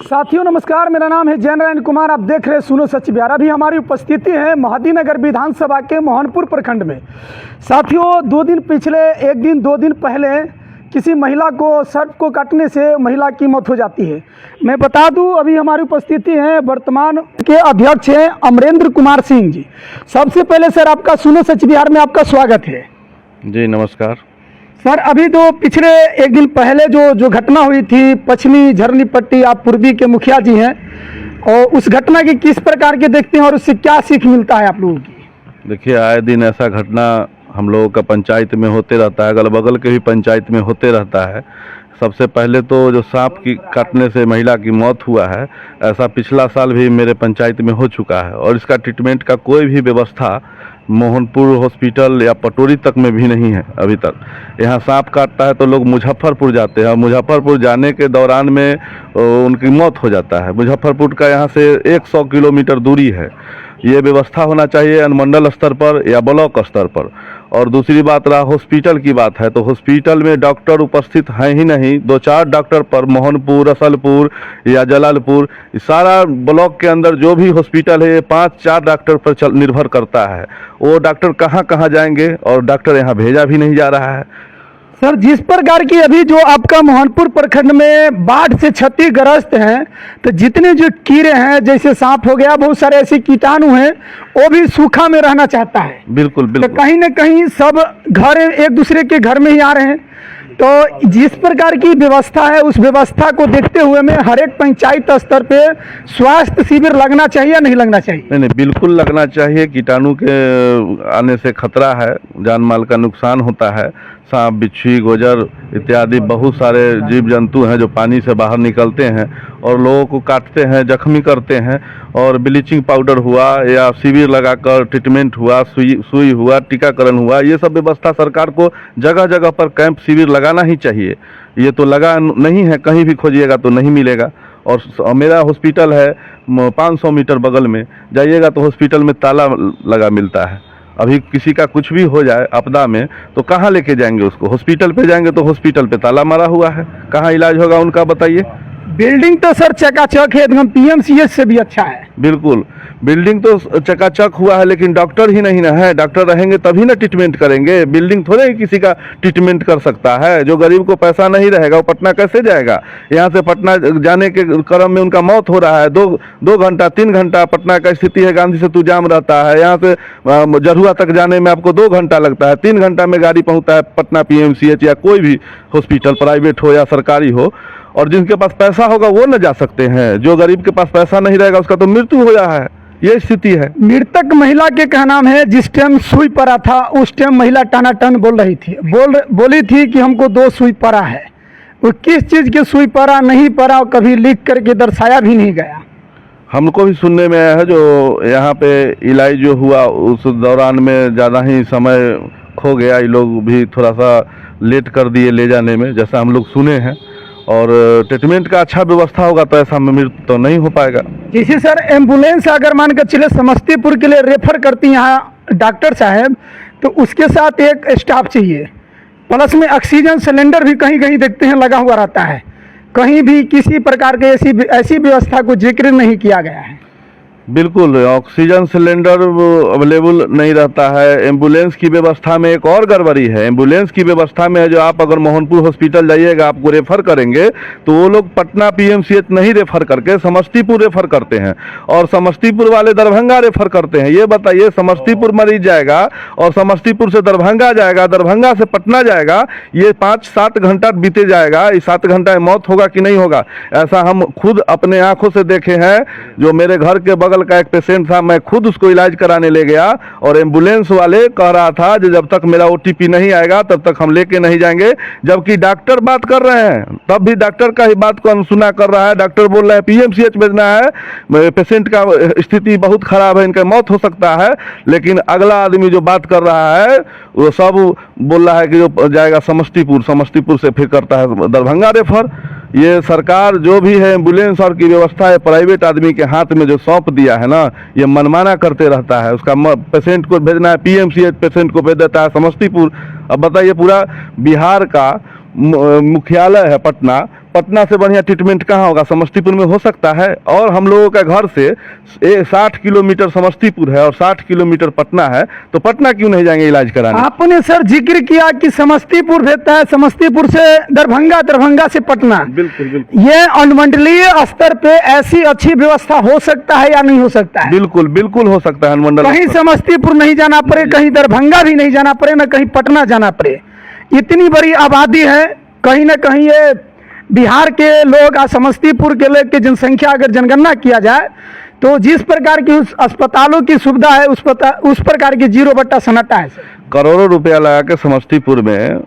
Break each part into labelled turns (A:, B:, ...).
A: साथियों नमस्कार, मेरा नाम है जयनारायण कुमार। आप देख रहे हैं सुनो सच बिहार। अभी हमारी उपस्थिति है महादीनगर विधानसभा के मोहनपुर प्रखंड में। साथियों दो दिन पहले किसी महिला को सर्प को काटने से महिला की मौत हो जाती है। मैं बता दूं, अभी हमारी उपस्थिति है वर्तमान के अध्यक्ष हैं अमरेंद्र कुमार सिंह जी। सबसे पहले सर आपका सुनो सच बिहार में आपका स्वागत है।
B: जी नमस्कार
A: सर, अभी तो पिछले एक दिन पहले जो घटना हुई थी पश्चिमी झरनी पट्टी, आप पूर्वी के मुखिया जी हैं, और उस घटना की किस प्रकार के देखते हैं और उससे क्या सीख मिलता है आप लोगों की?
B: देखिए, आए दिन ऐसा घटना हम लोगों का पंचायत में होते रहता है, अगल बगल के भी पंचायत में होते रहता है। सबसे पहले तो जो सांप की काटने से महिला की मौत हुआ है, ऐसा पिछला साल भी मेरे पंचायत में हो चुका है, और इसका ट्रीटमेंट का कोई भी व्यवस्था मोहनपुर हॉस्पिटल या पटोरी तक में भी नहीं है अभी तक। यहाँ सांप काटता है तो लोग मुजफ्फरपुर जाते हैं, और मुजफ्फरपुर जाने के दौरान में उनकी मौत हो जाता है। मुजफ्फरपुर का यहाँ से 100 किलोमीटर दूरी है। ये व्यवस्था होना चाहिए अनुमंडल स्तर पर या ब्लॉक स्तर पर। और दूसरी बात रहा हॉस्पिटल की बात है, तो हॉस्पिटल में डॉक्टर उपस्थित हैं ही नहीं। 2-4 डॉक्टर पर मोहनपुर, असलपुर या जलालपुर, सारा ब्लॉक के अंदर जो भी हॉस्पिटल है 5-4 डॉक्टर पर निर्भर करता है। वो डॉक्टर कहाँ कहाँ जाएंगे, और डॉक्टर यहाँ भेजा भी नहीं जा रहा है।
A: सर, जिस प्रकार की अभी जो आपका मोहनपुर प्रखंड में बाढ़ से क्षतिग्रस्त हैं, तो जितने जो कीड़े हैं, जैसे सांप हो गया, बहुत सारे ऐसे कीटाणु हैं, वो भी सूखा में रहना चाहता है।
B: बिल्कुल बिल्कुल।
A: तो कहीं न कहीं सब घर एक दूसरे के घर में ही आ रहे हैं। तो जिस प्रकार की व्यवस्था है, उस व्यवस्था को देखते हुए में हर एक पंचायत स्तर पे स्वास्थ्य शिविर लगना चाहिए या नहीं लगना चाहिए?
B: नहीं, बिल्कुल लगना चाहिए। कीटाणु के आने से खतरा है, जान माल का नुकसान होता है। सांप, बिच्छू, गोजर इत्यादि बहुत सारे जीव जंतु हैं जो पानी से बाहर निकलते हैं और लोगों को काटते हैं, जख्मी करते हैं। और ब्लीचिंग पाउडर हुआ या शिविर लगाकर ट्रीटमेंट हुआ, सुई हुआ, टीकाकरण हुआ, ये सब व्यवस्था सरकार को जगह जगह पर कैंप शिविर लगाना ही चाहिए। ये तो लगा नहीं है, कहीं भी खोजिएगा तो नहीं मिलेगा। और मेरा हॉस्पिटल है 500 मीटर बगल में, जाइएगा तो हॉस्पिटल में ताला लगा मिलता है। अभी किसी का कुछ भी हो जाए आपदा में तो कहाँ लेके जाएंगे उसको? हॉस्पिटल पे जाएंगे तो हॉस्पिटल पे ताला मारा हुआ है, कहाँ इलाज होगा उनका बताइए?
A: बिल्डिंग तो सर चकाचक है, एकदम पीएमसीएच से भी अच्छा है।
B: बिल्कुल, बिल्डिंग तो चकाचक हुआ है, लेकिन डॉक्टर ही नहीं ना है। डॉक्टर रहेंगे तभी ना ट्रीटमेंट करेंगे। बिल्डिंग थोड़े ही किसी का ट्रीटमेंट कर सकता है। जो गरीब को पैसा नहीं रहेगा वो पटना कैसे जाएगा? यहाँ से पटना जाने के क्रम में उनका मौत हो रहा है। 2 घंटा 3 घंटा पटना का स्थिति है, गांधी सेतु जाम रहता है। यहाँ से जरुआ तक जाने में आपको 2 घंटा लगता है। 3 घंटा में गाड़ी पहुँचता है पटना पीएमसीएच या कोई भी हॉस्पिटल, प्राइवेट हो या सरकारी हो। और जिनके पास पैसा होगा वो न जा सकते हैं, जो गरीब के पास पैसा नहीं रहेगा उसका तो मृत्यु हो रहा है। ये स्थिति है।
A: मृतक महिला के क्या नाम है, जिस टाइम सुई पड़ा था उस टाइम महिला टनाटन बोल रही थी, बोली थी कि हमको 2 सुई पड़ा है। वो किस चीज़ के सुई पड़ा नहीं पड़ा कभी लिख करके दर्शाया भी नहीं गया।
B: हमको भी सुनने में आया है जो यहाँ पे इलाज जो हुआ उस दौरान में ज़्यादा ही समय खो गया। ये लोग भी थोड़ा सा लेट कर दिए ले जाने में, जैसा हम लोग सुने हैं। और ट्रीटमेंट का अच्छा व्यवस्था होगा तो ऐसा मृत्यु तो नहीं हो पाएगा।
A: जैसे सर एम्बुलेंस अगर मान कर चले समस्तीपुर के लिए रेफर करती यहाँ डॉक्टर साहब, तो उसके साथ एक स्टाफ चाहिए, प्लस में ऑक्सीजन सिलेंडर भी कहीं कहीं देखते हैं लगा हुआ रहता है। कहीं भी किसी प्रकार के ऐसी व्यवस्था को जिक्र नहीं किया गया है।
B: बिल्कुल, ऑक्सीजन सिलेंडर अवेलेबल नहीं रहता है। एम्बुलेंस की व्यवस्था में एक और गड़बड़ी है। एम्बुलेंस की व्यवस्था में है जो आप अगर मोहनपुर हॉस्पिटल जाइएगा, आपको रेफर करेंगे तो वो लोग पटना पीएमसीएच नहीं रेफर करके समस्तीपुर रेफर करते हैं, और समस्तीपुर वाले दरभंगा रेफर करते हैं। ये बताइए, समस्तीपुर मरीज जाएगा और समस्तीपुर से दरभंगा जाएगा, दरभंगा से पटना जाएगा, ये 5-7 घंटा बीते जाएगा। इस 7 घंटा में मौत होगा कि नहीं होगा? ऐसा हम खुद अपने आंखों से देखे हैं। जो मेरे घर के बगल का एक पेशेंट था, मैं खुद उसको इलाज कराने ले गया, और एम्बुलेंस वाले कह रहा था कि जब तक मेरा ओटीपी नहीं आएगा तब तक हम लेके नहीं जाएंगे। जबकि डॉक्टर बात कर रहे हैं, तब भी डॉक्टर का ही बात को अनसुना कर रहा है। डॉक्टर बोल रहे हैं पीएमसीएच भेजना है, पेशेंट का स्थिति बहुत खराब है, इनका मौत हो सकता है। लेकिन अगला आदमी जो बात कर रहा है वो सब बोल रहा है कि जो जाएगा समस्तीपुर, समस्तीपुर से फिर करता है दरभंगा रेफर। ये सरकार जो भी है एम्बुलेंस और की व्यवस्था है प्राइवेट आदमी के हाथ में जो सौंप दिया है ना, ये मनमाना करते रहता है। उसका पेशेंट को भेजना है पीएमसीएच, पेशेंट को भेज देता है समस्तीपुर। अब बताइए, पूरा बिहार का मुख्यालय है पटना, पटना से बढ़िया ट्रीटमेंट कहाँ होगा, समस्तीपुर में हो सकता है। और हम लोगों का घर से 60 किलोमीटर समस्तीपुर है और 60 किलोमीटर पटना है, तो पटना क्यों नहीं जाएंगे इलाज कराने।
A: आपने सर जिक्र किया कि समस्तीपुर रहता है, समस्तीपुर से दरभंगा, दरभंगा से पटना।
B: बिल्कुल बिल्कुल,
A: ये अनुमंडलीय स्तर पे ऐसी अच्छी व्यवस्था हो सकता है या नहीं हो सकता है?
B: बिल्कुल बिल्कुल हो सकता है अनुमंडल।
A: कहीं समस्तीपुर नहीं जाना पड़े, कहीं दरभंगा भी नहीं जाना पड़े, न कहीं पटना जाना पड़े। इतनी बड़ी आबादी है, कहीं ना कहीं ये बिहार के लोग और समस्तीपुर के लोग की जनसंख्या अगर जनगणना किया जाए तो जिस प्रकार की उस अस्पतालों की सुविधा है उस प्रकार की 0 सन्नाटा है सर।
B: करोड़ों रुपया लगा के समस्तीपुर में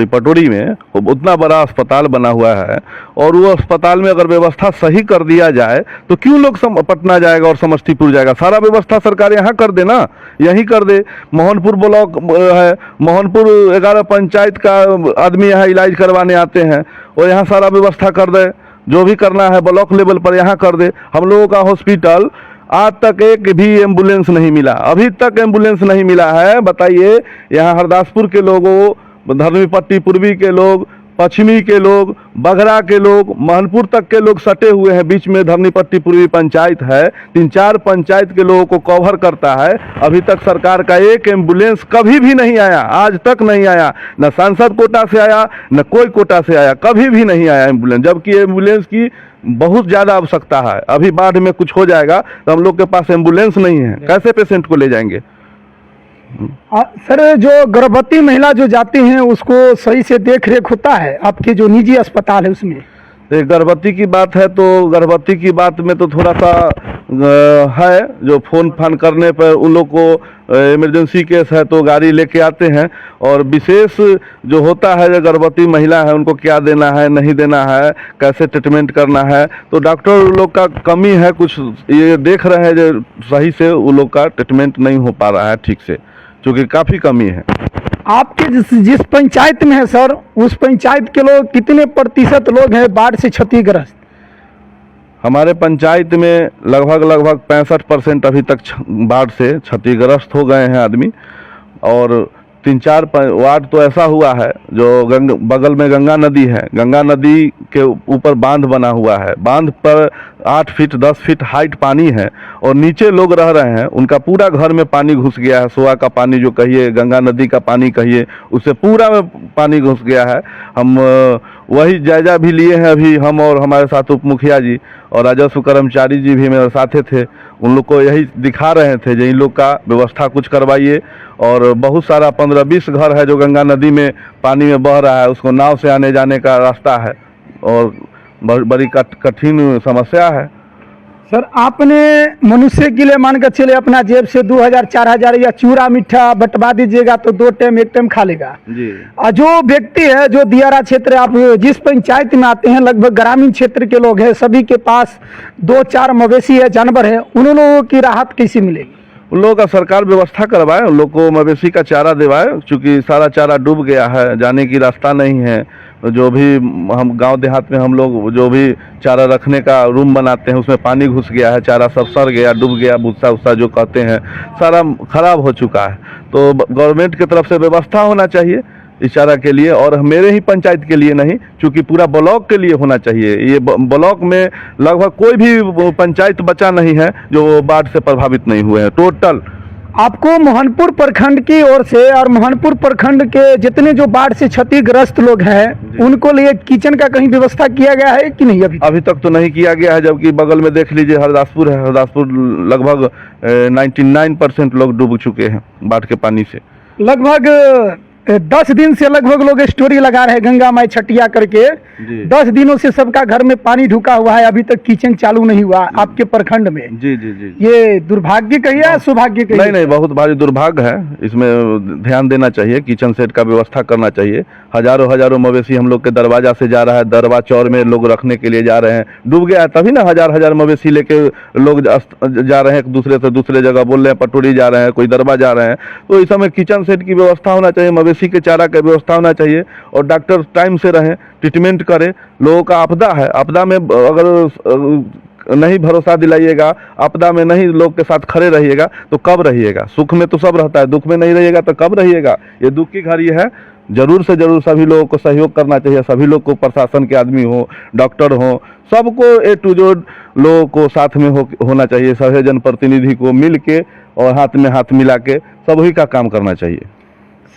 B: पटोरी में उतना बड़ा अस्पताल बना हुआ है, और वो अस्पताल में अगर व्यवस्था सही कर दिया जाए तो क्यों लोग पटना जाएगा और समस्तीपुर जाएगा। सारा व्यवस्था सरकार यहाँ कर दे ना, यहीं कर दे। मोहनपुर ब्लॉक है, मोहनपुर 11 पंचायत का आदमी यहाँ इलाज करवाने आते हैं, और यहाँ सारा व्यवस्था कर दे, जो भी करना है ब्लॉक लेवल पर यहाँ कर दे। हम लोगों का हॉस्पिटल आज तक एक भी एम्बुलेंस नहीं मिला, अभी तक एम्बुलेंस नहीं मिला है। बताइए, यहाँ हरदासपुर के लोगों, धर्मीपट्टी पूर्वी के लोग, पश्चिमी के लोग, बगरा के लोग, महनपुर तक के लोग सटे हुए हैं। बीच में धर्मीपट्टी पूर्वी पंचायत है, 3-4 पंचायत के लोगों को कवर करता है। अभी तक सरकार का एक एम्बुलेंस कभी भी नहीं आया, आज तक नहीं आया। न सांसद कोटा से आया, न कोई कोटा से आया, कभी भी नहीं आया एम्बुलेंस, जबकि एम्बुलेंस की बहुत ज़्यादा आवश्यकता है। अभी बाढ़ में कुछ हो जाएगा तो हम लोग के पास एम्बुलेंस नहीं है, कैसे पेशेंट को ले जाएंगे।
A: सर, जो गर्भवती महिला जो जाती हैं उसको सही से देख रेख होता है आपके जो निजी अस्पताल है उसमें?
B: गर्भवती की बात है तो गर्भवती की बात में तो थोड़ा सा है, जो फ़ोन फान करने पर उन लोग को इमरजेंसी केस है तो गाड़ी लेके आते हैं। और विशेष जो होता है, जो गर्भवती महिला है उनको क्या देना है, नहीं देना है, कैसे ट्रीटमेंट करना है, तो डॉक्टर लोग का कमी है। कुछ ये देख रहे हैं जो सही से उन लोग का ट्रीटमेंट नहीं हो पा रहा है ठीक से, क्योंकि काफ़ी कमी है।
A: आपके जिस पंचायत में है सर, उस पंचायत के लोग कितने प्रतिशत लोग हैं बाढ़ से क्षतिग्रस्त?
B: हमारे पंचायत में लगभग 65% अभी तक बाढ़ से क्षतिग्रस्त हो गए हैं आदमी। और 3-4 वार्ड तो ऐसा हुआ है जो बगल में गंगा नदी है, गंगा नदी के ऊपर बांध बना हुआ है, बांध पर 8 फीट 10 फीट हाइट पानी है, और नीचे लोग रह रहे हैं, उनका पूरा घर में पानी घुस गया है। सोआ का पानी जो कहिए, गंगा नदी का पानी कहिए, उससे पूरा में पानी घुस गया है। हम वही जायजा भी लिए हैं अभी, हम और हमारे साथ उप मुखिया जी और राजस्व कर्मचारी जी भी मेरे साथ थे। उन लोग को यही दिखा रहे थे जो इन लोग का व्यवस्था कुछ करवाइए। और बहुत सारा 15-20 घर है जो गंगा नदी में पानी में बह रहा है, उसको नाव से आने जाने का रास्ता है, और बड़ी कठिन समस्या है।
A: सर, आपने मनुष्य के लिए मानकर चले अपना जेब से 2000-4000 या चूरा मीठा बंटवा दीजिएगा तो 2 टाइम 1 टाइम खा लेगा
B: जी।
A: और जो व्यक्ति है, जो दियारा क्षेत्र, आप जिस पंचायत में आते हैं, लगभग ग्रामीण क्षेत्र के लोग हैं, सभी के पास 2-4 मवेशी है, जानवर है, उन लोगों की राहत कैसे मिलेगी?
B: उन लोगों का सरकार व्यवस्था करवाए, उन लोग को मवेशी का चारा दिवाए, क्योंकि सारा चारा डूब गया है, जाने की रास्ता नहीं है। जो भी हम गांव देहात में हम लोग जो भी चारा रखने का रूम बनाते हैं उसमें पानी घुस गया है, चारा सब सड़ गया, डूब गया, भूसा उसा जो कहते हैं सारा खराब हो चुका है। तो गवर्नमेंट की तरफ से व्यवस्था होना चाहिए इस चारा के लिए, और मेरे ही पंचायत के लिए नहीं, क्योंकि पूरा ब्लॉक के लिए होना चाहिए। ये ब्लॉक में लगभग कोई भी पंचायत बचा नहीं है जो बाढ़ से प्रभावित नहीं हुए हैं टोटल।
A: आपको मोहनपुर प्रखंड की ओर से और मोहनपुर प्रखंड के जितने जो बाढ़ से क्षतिग्रस्त लोग हैं उनको लिए किचन का कहीं व्यवस्था किया गया है कि नहीं? अभी तक
B: तो नहीं किया गया है, जबकि बगल में देख लीजिए हरदासपुर है, हरदासपुर लगभग 99% लोग डूब चुके हैं बाढ़ के पानी से।
A: लगभग 10 दिन से लगभग लोग स्टोरी लगा रहे हैं गंगा माई छटिया करके। 10 दिनों से सबका घर में पानी ढुका हुआ है, अभी तक किचन चालू नहीं हुआ आपके प्रखंड में।
B: जी जी जी,
A: ये दुर्भाग्य कहिए या सौभाग्य कहिए?
B: नहीं, बहुत भारी दुर्भाग्य है, इसमें ध्यान देना चाहिए, किचन सेट का व्यवस्था करना चाहिए। हजारों मवेशी हम लोग के दरवाजा से जा रहा है, दरवा चौर में लोग रखने के लिए जा रहे हैं, डूब गया है, तभी ना हजार मवेशी लेके लोग जा रहे हैं एक दूसरे से दूसरे जगह, बोल रहे हैं पटोरी जा रहे हैं, कोई दरबा जा रहे हैं। तो इस समय किचन सेट की व्यवस्था होना चाहिए, मवेशी के चारा की व्यवस्था होना चाहिए, और डॉक्टर टाइम से रहें, ट्रीटमेंट करें। लोगों का आपदा है, आपदा में अगर नहीं भरोसा दिलाइएगा, आपदा में नहीं लोग के साथ खड़े रहिएगा तो कब रहिएगा? सुख में तो सब रहता है, दुख में नहीं रहिएगा तो कब रहिएगा? ये दुख की घड़ी है, जरूर से जरूर सभी लोगों को सहयोग करना चाहिए, सभी लोग को, प्रशासन के आदमी हो, डॉक्टर हो, सबको ए टू जेड लोगों को साथ में होना चाहिए, सभी जनप्रतिनिधि को मिल के और हाथ में हाथ मिला के सभी का काम करना चाहिए।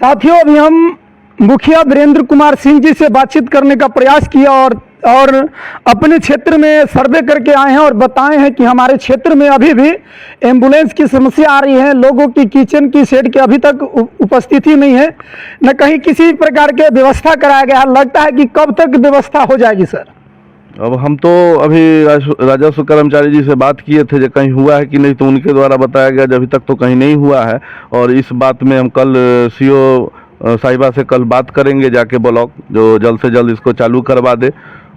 A: साथियों, अभी हम मुखिया वीरेंद्र कुमार सिंह जी से बातचीत करने का प्रयास किया और अपने क्षेत्र में सर्वे करके आए हैं और बताए हैं कि हमारे क्षेत्र में अभी भी एम्बुलेंस की समस्या आ रही है, लोगों की किचन की शेड की अभी तक उपस्थिति नहीं है, न कहीं किसी प्रकार के व्यवस्था कराया गया है। लगता है कि कब तक व्यवस्था हो जाएगी सर?
B: अब हम तो अभी राजस्व कर्मचारी जी से बात किए थे जो कहीं हुआ है कि नहीं, तो उनके द्वारा बताया गया अभी तक तो कहीं नहीं हुआ है। और इस बात में हम कल सीओ साहिबा से कल बात करेंगे जाके, ब्लॉक जो जल्द से जल्द इसको चालू करवा दे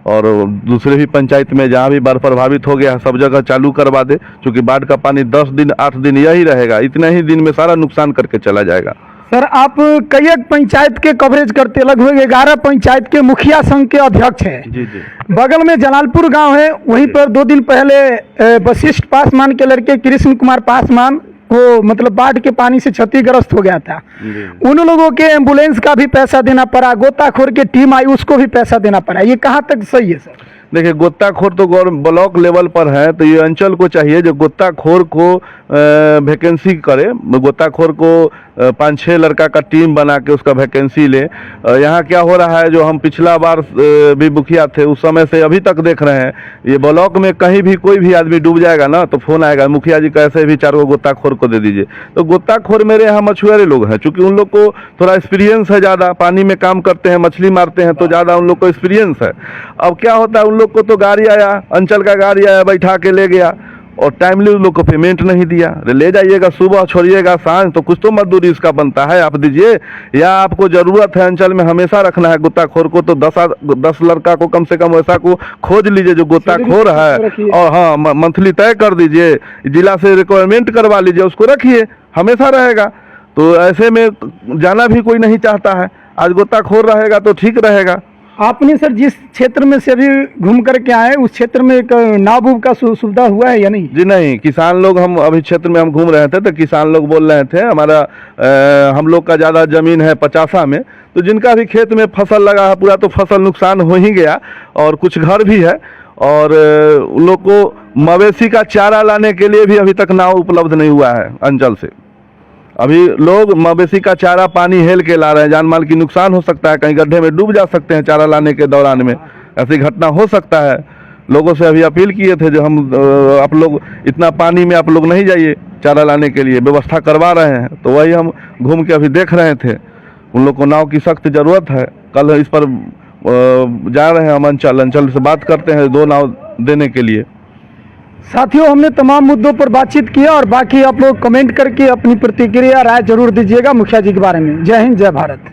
B: और दूसरे भी पंचायत में जहाँ भी बाढ़ प्रभावित हो गया है सब जगह चालू करवा दे, क्योंकि बाढ़ का पानी 10 दिन 8 दिन यही रहेगा, इतने ही दिन में सारा नुकसान करके चला जाएगा।
A: सर, आप कई एक पंचायत के कवरेज करते, लगभग 11 पंचायत के मुखिया संघ के अध्यक्ष हैं।
B: जी जी।
A: बगल में जलालपुर गांव है, वहीं पर 2 दिन पहले वशिष्ठ पासवान के लड़के कृष्ण कुमार पासवान को मतलब बाढ़ के पानी से क्षतिग्रस्त हो गया था। उन लोगों के एम्बुलेंस का भी पैसा देना पड़ा, गोताखोर की टीम आई उसको भी पैसा देना पड़ा। ये कहाँ तक सही है सर?
B: देखिए, गोताखोर तो ब्लॉक लेवल पर है, तो ये अंचल को चाहिए जो गोताखोर को वैकेंसी करे, गोताखोर को 5-6 लड़का का टीम बना के उसका वैकेंसी ले। यहाँ क्या हो रहा है, जो हम पिछला बार भी मुखिया थे उस समय से अभी तक देख रहे हैं, ये ब्लॉक में कहीं भी कोई भी आदमी डूब जाएगा ना तो फोन आएगा, मुखिया जी कैसे भी 4 गोताखोर को दे दीजिए। तो गोताखोर मेरे यहाँ मछुआरे लोग हैं, चूँकि उन लोग को थोड़ा एक्सपीरियंस है, ज़्यादा पानी में काम करते हैं, मछली मारते हैं, तो ज़्यादा उन लोग को एक्सपीरियंस है। अब क्या होता है, उन लोग को तो गाड़ी आया, अंचल का गाड़ी आया, बैठा के ले गया और टाइमली उन लोग को पेमेंट नहीं दिया। ले जाइएगा सुबह, छोड़िएगा शाम, तो कुछ तो मजदूरी इसका बनता है, आप दीजिए। या आपको ज़रूरत है अंचल में हमेशा रखना है गोताखोर को, तो 10 लड़का को कम से कम वैसा को खोज लीजिए जो गोताखोर है, और हाँ मंथली तय कर दीजिए, जिला से रिक्वायरमेंट करवा लीजिए, उसको रखिए, हमेशा रहेगा। तो ऐसे में जाना भी कोई नहीं चाहता है, आज गोताखोर रहेगा तो ठीक रहेगा।
A: आपने सर जिस क्षेत्र में से अभी घूम करके आए उस क्षेत्र में एक नाव का सुविधा हुआ है या नहीं? जी
B: नहीं, किसान लोग, हम अभी क्षेत्र में हम घूम रहे थे तो किसान लोग बोल रहे थे हमारा हम लोग का ज़्यादा ज़मीन है 50 में, तो जिनका भी खेत में फसल लगा है पूरा तो फसल नुकसान हो ही गया और कुछ घर भी है, और उन लोग को मवेशी का चारा लाने के लिए भी अभी तक नाव उपलब्ध नहीं हुआ है अंचल से। अभी लोग मवेशी का चारा पानी हेल के ला रहे हैं, जान माल की नुकसान हो सकता है, कहीं गड्ढे में डूब जा सकते हैं चारा लाने के दौरान में, ऐसी घटना हो सकता है। लोगों से अभी अपील किए थे जो हम आप लोग इतना पानी में आप लोग नहीं जाइए चारा लाने के लिए, व्यवस्था करवा रहे हैं, तो वही हम घूम के अभी देख रहे थे। उन लोग को नाव की सख्त ज़रूरत है, कल इस पर जा रहे हैं हम अंचल से बात करते हैं 2 नाव देने के लिए।
A: साथियों, हमने तमाम मुद्दों पर बातचीत किया और बाकी आप लोग कमेंट करके अपनी प्रतिक्रिया राय जरूर दीजिएगा मुखिया जी के बारे में। जय हिंद, जय भारत।